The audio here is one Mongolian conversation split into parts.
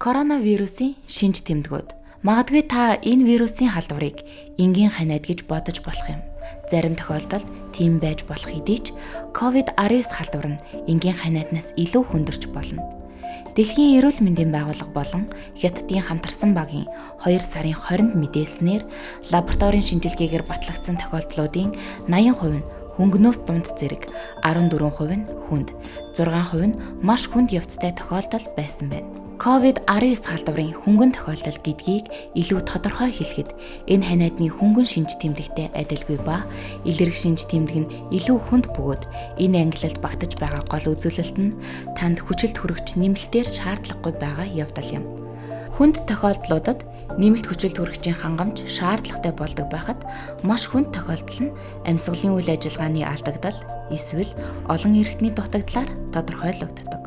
Коронавирусын шинж тэмдгүүд. Магадгүй та энэ вирусын халдварыг энгийн ханиад гэж бодож болох юм. Зарим тохиолдолд тийм байж болох хэдий ч COVID-19 халдвар нь энгийн ханиаднаас илүү хүндэрч болно. Дэлхийн эрүүл мэндийн байгууллага болон Хятадын хамтарсан багийн 2 сарын 20-нд мэдээлснээр лабораторийн шинжилгээгээр батлагдсан тохиолдлуудын 80% нь хөнгөнөөс дунд зэрэг, 14% нь хүнд, 6% нь маш хүнд явцтай тохиолдол байсан байна. COVID-19 халдварын хөнгөн тохиолдол гэдгийг илүү тодорхой хэлэхэд энэ ханиадны хөнгөн шинж тэмдэгтэй адилгүй ба илэрх шинж тэмдэг нь илүү хүнд бөгөөд энэ ангилалд багтаж байгаа гол үзүүлэлт нь танд хүчилт хүрэгч нэмэлтээр шаардлагагүй байгаа явдал юм. Хүнд тохиолдлуудад нэмэлт хүчилт хүрэгчийн хангамж шаардлагатай болдог байхад маш хүнд тохиолдол нь амьсгалын үйл ажиллагааны алдагдал эсвэл олон эрхтний дутагдлаар тодорхойлогддог.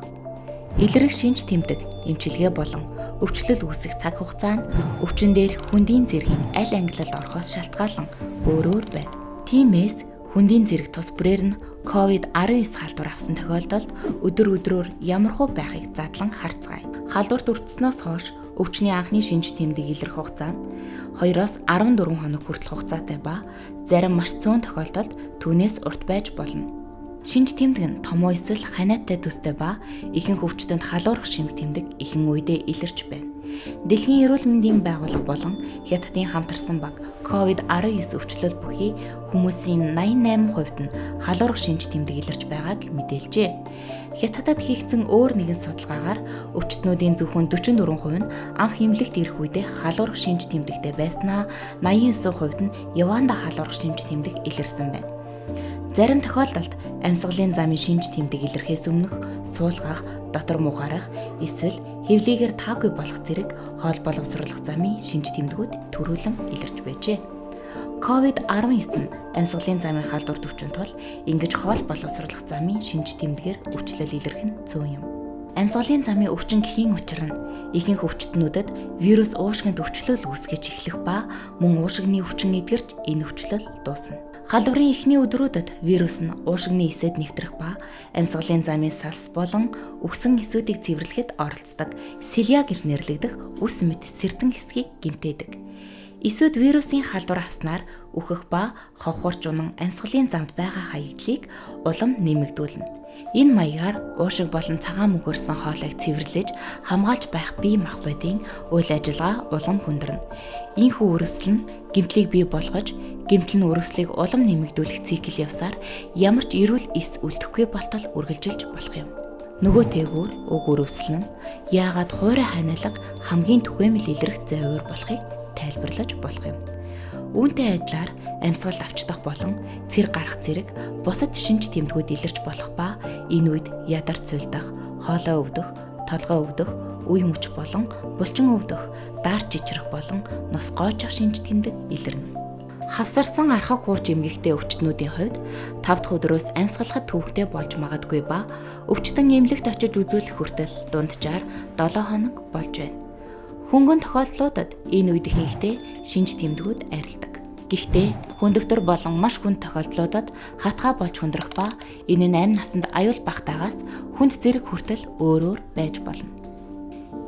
Илэрх шинж тэмдэг, эмчилгээ болон өвчлөл үүсэх цаг хугацаа нь өвчин дээрх хүндийн зэргийн аль ангилалд орохоос шалтгаалan өөр байна. Тиймээс хүндийн зэрэг тус бүрээр нь COVID-19 халдвар авсан тохиолдолд өдрөөр ямархуу байхыг задлан харцгаая. Халдварт өртснөөс хойш өвчний анхны шинж тэмдэг илэрх хугацаа нь 2-14 хоног хүртэл хугацаатай ба зарим маш цөөн тохиолдолд түүнээс урт байж болно. Шинж тэмдэг нь томоо эсвэл ханиадтай төстэй ба ихэнх өвчтөнд халуурах шинж тэмдэг ихэнх үедээ илэрч байна. Дэлхийн эрүүл мэндийн байгууллага болон Хятадын хамтарсан баг COVID-19 өвчлөл бүхий хүмүүсийн 88% нь халуурах шинж тэмдэг илэрч байгааг мэдээлжээ. Хятадд хийгдсэн өөр нэгэн судалгаагаар өвчтнүүдийн зөвхөн 44% нь анх эмнэлэгт ирэх үедээ халуурах шинж тэмдэгтэй байснаа 89% нь яваандаа халуурах шинж тэмдэг илэрсэн байна. Зарим тохиолдолд амьсгалын замын шинж тэмдэг илэрхээс өмнөх суулгах, дотор мухаарах, эсвэл хэвлийгээр таагүй болох зэрэг хоол боловсруулах замын шинж тэмдгүүд төрүүлэн илэрч байжээ. COVID-19 нь амьсгалын замын халдварт өвчин тул ингэж хоол боловсруулах замын шинж тэмдгээр өвчлөл илэрх нь зүүн юм. Амьсгалын замын өвчин гэхийн учир нь ихэнх өвчтнүүдэд вирус уушгинд өвчлөл үүсгэж эхлэх ба мөн уушгины өвчин эдгэрч энэ өвчлөл дуусна. Халдварын эхний өдрүүдэд вирус нь уушгины эсэд нэвтрэх ба амьсгалын замын салс болон үхсэн эсүүдийг цэвэрлэхэд оролцдог селиа гэж нэрлэгдэх үс мэт сэртэн хэсгийг гэмтээдэг. Эсүүд вирусын халдвар авснаар үхэх ба ховхорч унан амьсгалын замд байгаа хаягдлыг улам нэмэгдүүлнэ. Энэ маягаар уушиг болон цагаан мөнгөрсөн хоолойг цэвэрлэж хамгаалж байх бие махбодын үйл ажиллагаа улам хүндэрнэ. Ийхүү өрөвсөл нь гэмтлийг бий болгож гэмтэл нь өрөвслийг улам нэмэгдүүлэх цикл явсаар ямар ч эрүүл эс үлдэхгүй болтол үргэлжилж болох юм. Нөгөө тээгүүр уг өрөвсөл нь яагаад хуурай ханиалга хамгийн түгээмэл илэрх завьур болохыг тайлбарлаж болох юм. Үүнтэй адилаар амьсгал авчдах болон цэр гарах зэрэг бусад шинж тэмдгүүд илэрч болох ба энэ үед ядар цуйлдах, хоолой өвдөх, толгой өвдөх, үе мөч болон булчин өвдөх, даарч ичрэх болон нус гоожих шинж тэмдэг илэрнэ. Хавсарсан архаг хууч эмгэгтэй өвчтнүүдийн хувьд 5 дахь өдрөөс амьсгалахад төвөгтэй болж магадгүй ба өвчтөн эмнэлэгт очиж үзүүлэх хүртэл дунджаар 7 хоног болж байна. Хөнгөн тохиолдлуудад энэ үед ихэнхдээ шинж тэмдгүүд арилдаг. Гэхдээ хөндөгтөр болон маш хүнд тохиолдлуудад хатгаа болж хүндрэх ба энэ нь амь насанд аюул багтаагаас хүнд зэрэг хүртэл өөр байж болно.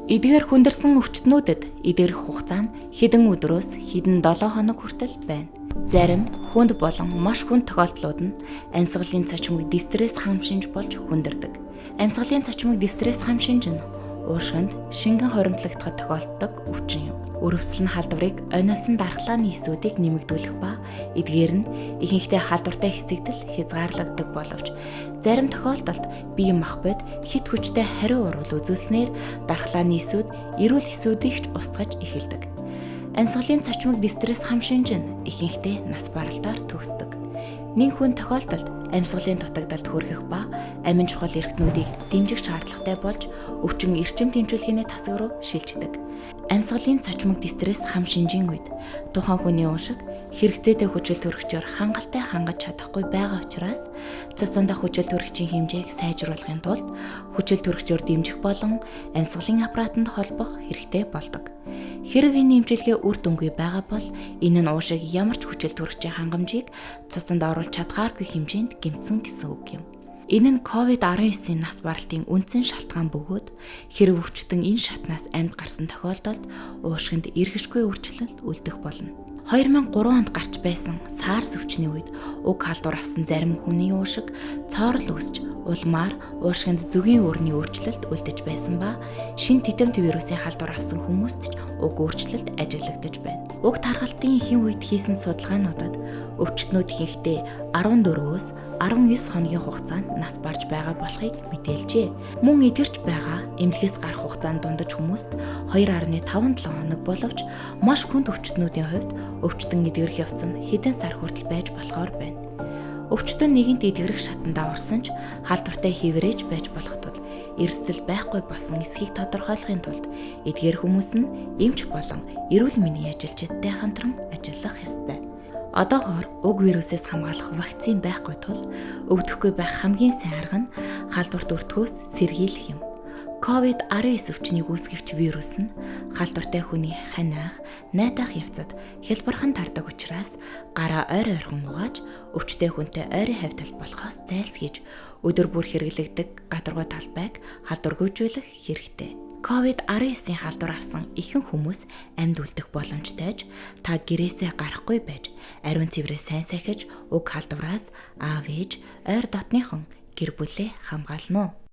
Эдгээр хүндэрсэн өвчтнүүдэд эдгэрэх хугацаа нь хэдэн өдрөөс хэдэн 7 хоног хүртэл байна. Зарим хүнд болон маш хүнд тохиолдлууд нь амьсгалын цочмог дистресс хам шинж болж хүндэрдэг. Амьсгалын цочмог дистресс хам шинж нь уушгинд шингэн хоримтлагдахад тохиолддог өвчин юм. Өрөвсөл нь халдварыг ониосон дархлааны эсүүдийг нэмэгдүүлэх ба эдгээр нь ихэнхдээ халдвартай хэсэгдэл хязгаарлагддаг боловч зарим тохиолдолд бие махбод хит хүчтэй хариу урвал үзүүлснээр дархлааны эсүүд эрүүл эсүүдийг ч устгаж эхэлдэг. Амьсгалын цочмог дистресс хам шинж нь ихэнхдээ нас баралтаар төгсдөг. Нэг хүн тохиолдолд амьсгалын дутагдалд хүрэх ба амин чухал эрхтнүүдийг дэмжих шаардлагатай болж өвчин эрчим тэмцүүлгээний тасаг руу шилждэг. Амьсгалын цочмог дистресс хам шинжийн үед тухайн хүний уушиг хэрэгцээтэй хүчил төрөгчөөр хангалттай хангаж чадахгүй байгаа учраас цусандаа хүчил төрөгчийн хэмжээг сайжруулахын тулд хүчил төрөгчөөр дэмжих болон амьсгалын аппаратанд холбох хэрэгтэй болдог. Хэрэв энэ эмчилгээ үр дүнгүй байгаа бол энэ нь уушиг ямар ч хүчил төрөгчийн хангамжийг цусанд оруулж чадхааргүй хэмжээнд гэмтсэн гэсэн үг юм. Энэ нь COVID-19-ийн нас баралтын үндсэн шалтгаан бөгөөд хэрэв өвчтөн энэ шатнаас амьд гарсан тохиолдолд уушгинд эргэшгүй өөрчлөлт үлдэх болно. 2003 онд гарч байсан SARS өвчний үед уг халдвар авсан зарим хүний уушиг цоорол үүсч улмаар уушгинд зүгийн өрний өөрчлөлт үлдэж байсан ба шинэ титэмт вирусын халдвар авсан хүмүүст ч уг өөрчлөлт ажиглагдаж байна. Уг тархалтын ихэнх үед хийсэн судалгаануудад өвчтнүүд ихэнхдээ 14-өөс 19 хоногийн хугацаанд нас барж байгаа болохыг мэдээлжээ. Мөн эдгэрч байгаа эмнэлгээс гарах хугацаанд дундаж хүмүүст 2.57 хоног боловч маш хүнд өвчтнүүдийн хувьд өвчтөн эдгэрэх явц нь хэдэн сар хүртэл байж болохоор байна. Өвчтөн нэгэнт эдгэрэх шатандаа орсон ч халдвартай хэврэж байж болох тул эрсдэл байхгүй болсон эсхийг тодорхойлохын тулд эдгээр хүмүүс нь эмч болон эрүүл мэндийн ажилчидтай хамтран ажиллах ёстой. Одоогоор уг вирусээс хамгаалах вакцин байхгүй тул өвдөхгүй байх хамгийн сайн арга нь халдварт өртгөөс сэргийлэх юм. COVID-19 өвчнийг үүсгэгч вирус нь халдвартай хүний ханиах, найдах явцад хялбархан тардаг учраас гараа ойр ойрхон угааж өвчтэй хүнтэй ойрын хавьтал болохоос зайлсхийж өдөр бүр хэрэглэгдэг гадаргуй талбайг халдваргүйжүүлэх хэрэгтэй. COVID-19-ийн халдвар авсан ихэнх хүмүүс амьд үлдэх боломжтой ч та гэрээсээ гарахгүй байж ариун цэврээ сайн сахиж уг халдвараас аав ээж ойр дотныхон гэр бүлээ хамгаална уу?